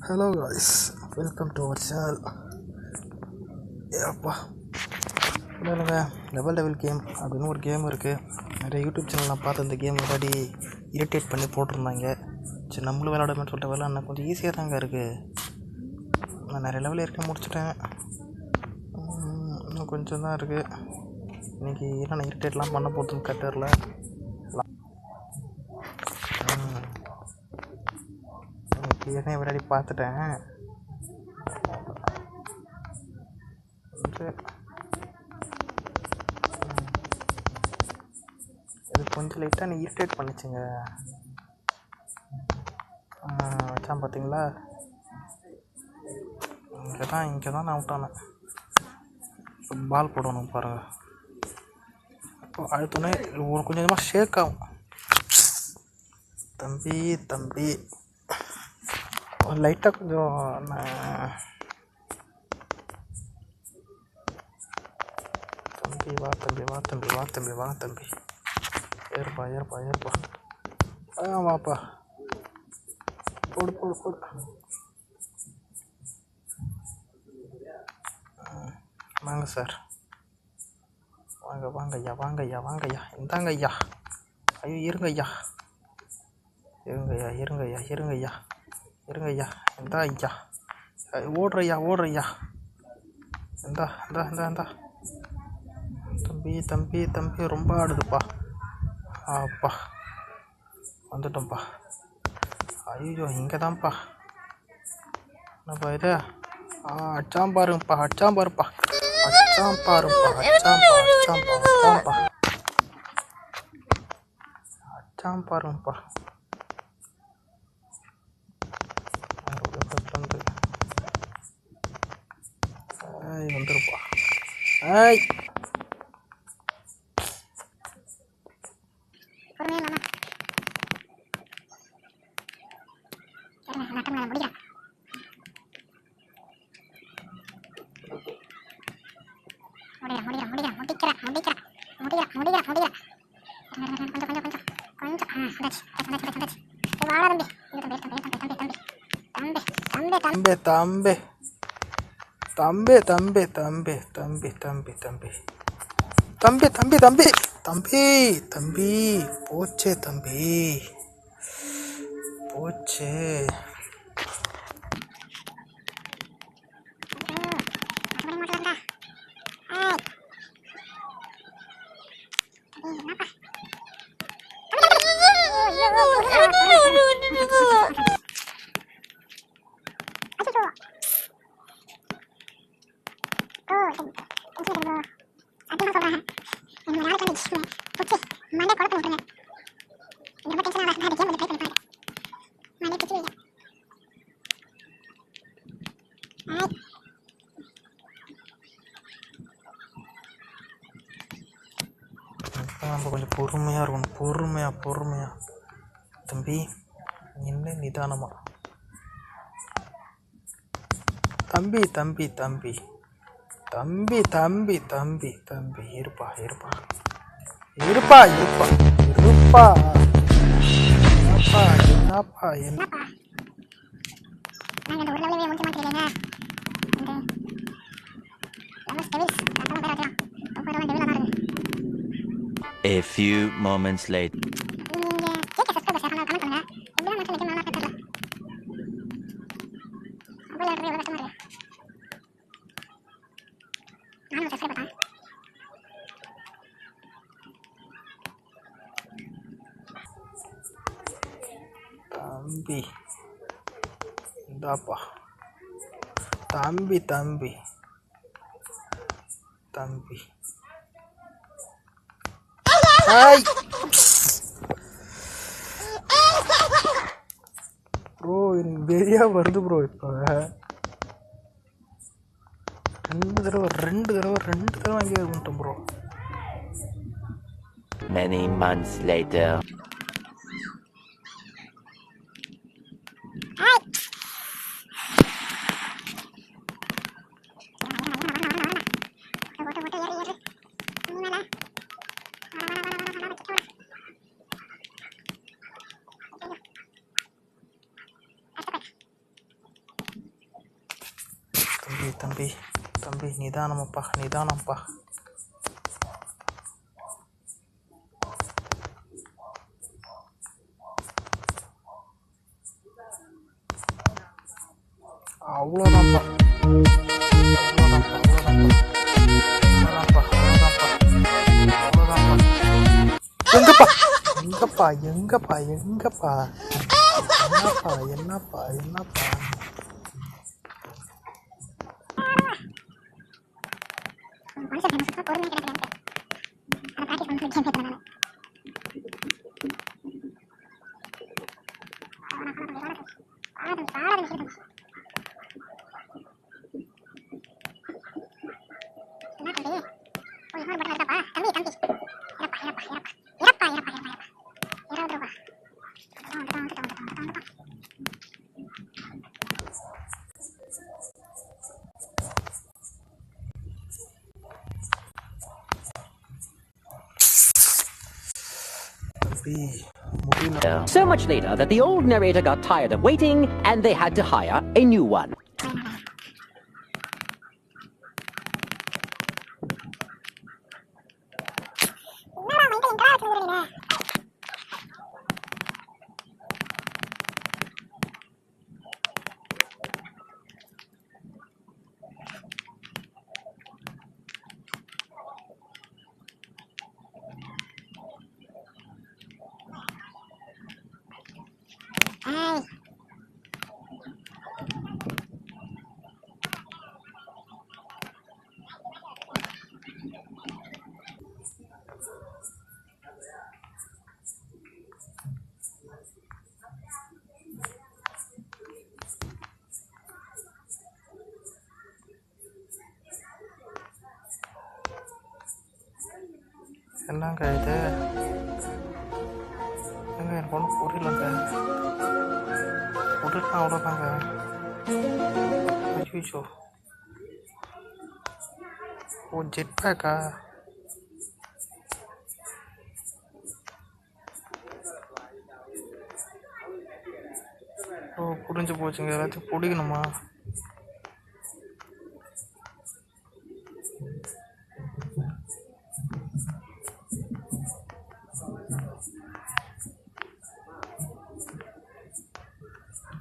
Hello guys, welcome to our channel. அப்பா இல்லைங்க, level game அப்படின்னு ஒரு கேம் இருக்குது. நிறைய யூடியூப் சேனல் நான் பார்த்து அந்த கேம் முன்னாடி இரிட்டேட் பண்ணி போட்டிருந்தாங்க. சரி நம்மளும் விளையாடுமே சொல்லிட்டு விளையாட கொஞ்சம் ஈஸியாக தாங்க இருக்குது. நான் நிறைய லெவல் ஏற்கனவே முடிச்சிட்டேன். இன்னும் கொஞ்சம் தான் இருக்குது. இன்றைக்கி என்னென்ன இரிட்டேட்லாம் பண்ண போகிறதுன்னு கட்டரில் ஏற்கனவே விளையாடி பார்த்துட்டேன். இது கொஞ்சம் லைட்டாக நீ இரிட்டேட் பண்ணிச்சுங்க வச்சான் பார்த்தீங்களா. இங்கே தான் நான் அவுட் ஆனேன். பால் போடணும் பாருங்கள். இப்போ அடுத்தோடனே ஒரு கொஞ்சமாக ஷேக் ஆகும். தம்பி லைட்டாக கொஞ்சம் வா தம்பி ஏற்பா வாப்பா போடு வாங்க சார், வாங்க ஐயா இந்தாங்க ஐயா. ஐயோ இருங்க ஐயா இந்தா ஐயா, ஓடுறையா இந்தா தம்பி ரொம்ப ஆடுதுப்பா. அப்பா வந்துட்டோம்ப்பா. ஐயோ இங்கே தான்ப்பா. என்னப்பா இது? அச்சாம் பாருப்பா. வந்துருப்பா. தம்பி போச்சே போச்சே. நம்ம கொஞ்சம் பொறுமையாக இருக்கணும். பொறுமையாக தம்பி, என்ன நிதானமா தம்பி இருப்பா. என்னப்பா என்ன A few moments later. தம்பி இந்தாப்பா. தம்பி ப்ரோ, எனக்கு வெறியா வருது ப்ரோ. இப்போ ரெண்டு தடவை வாங்கி வந்துட்டோம் ப்ரோ. Many months later. தம்பி தம்பி தம்பி நிதானமப்பா நிதானம்ப்பா. அவ்வளோதான்ப்பா எங்கப்பா எங்கப்பா எங்கப்பா என்னப்பா என்னப்பா என்னப்பா So much later that the old narrator got tired of waiting and they had to hire a new one. என்னங்க இது எனக்கு ஒன்றும் புரியலங்க. புரியலாம் அவ்வளோதாங்க. ஐயோ ஓ ஜெட் பேக்கா? ஓ புரிஞ்சு போச்சுங்க. எல்லாத்தையும் பிடிக்கணுமா?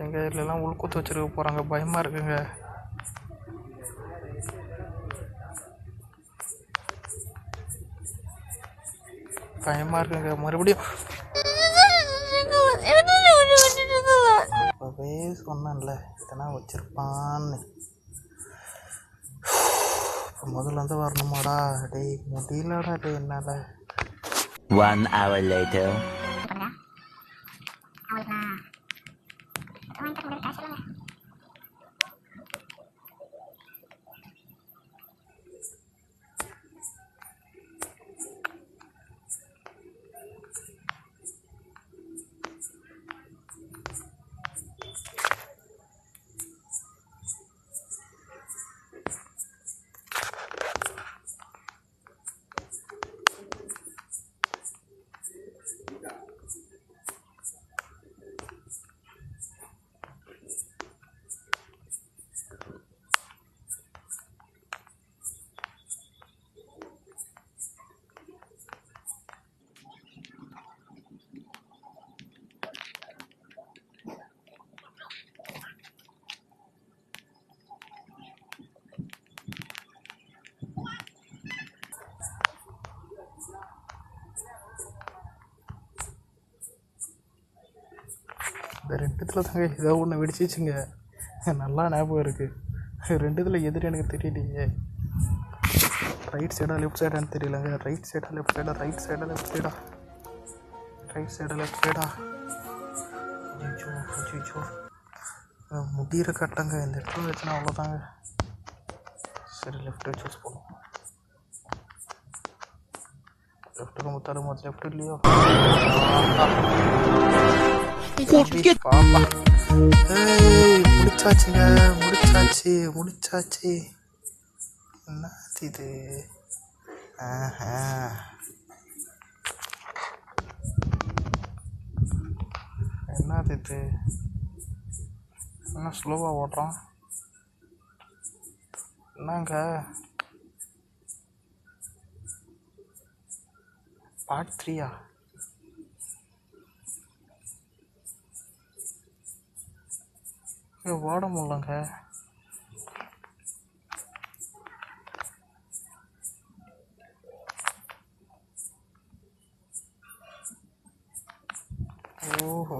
எங்கள் இதுலலாம் உள்குத்து வச்சுருக்க போகிறாங்க, பயமாக இருக்குங்க. பயமாக இருக்குங்க. மறுபடியும் அப்பவே சொன்னேன்ல இதெல்லாம் வச்சுருப்பான்னு. இப்போ முதல்ல வந்து வரணுமாடா? டேய் முடியலடா டே என்னால். 1 hour later. இந்த ரெண்டுத்தில் தாங்க ஏதோ ஒன்று வெடிச்சிச்சுங்க. நல்லா ஞாபகம் இருக்குது. ரெண்டுத்தில் எதிரி எனக்கு தெரியலையே. ரைட் சைடா லெஃப்ட் சைடான்னு தெரியலங்க. ரைட் சைடா லெஃப்ட் சைடா? ரைட் சைடா லெஃப்ட் சைடா? ரைட் சைடா லெஃப்ட் சைடா? அச்சோ அச்சோ முடிகிற கட்டங்க. இந்த இடத்துல வச்சுன்னா அவ்வளோதாங்க. சரி லெஃப்ட்டு சூஸ் பண்ணுவோம். லெஃப்ட்டுக்கு முத்தாலும் மொத்தம் லெஃப்ட் இல்லையோ? பாப்பா முடிச்சாச்சுங்க. முடிச்சாச்சு. என்ன இது? என்னது இது? என்ன ஸ்லோவாக ஓட்டுறான்? என்னங்க பார்ட் 3யா? ஓட முடியலங்க. ஓஹோ.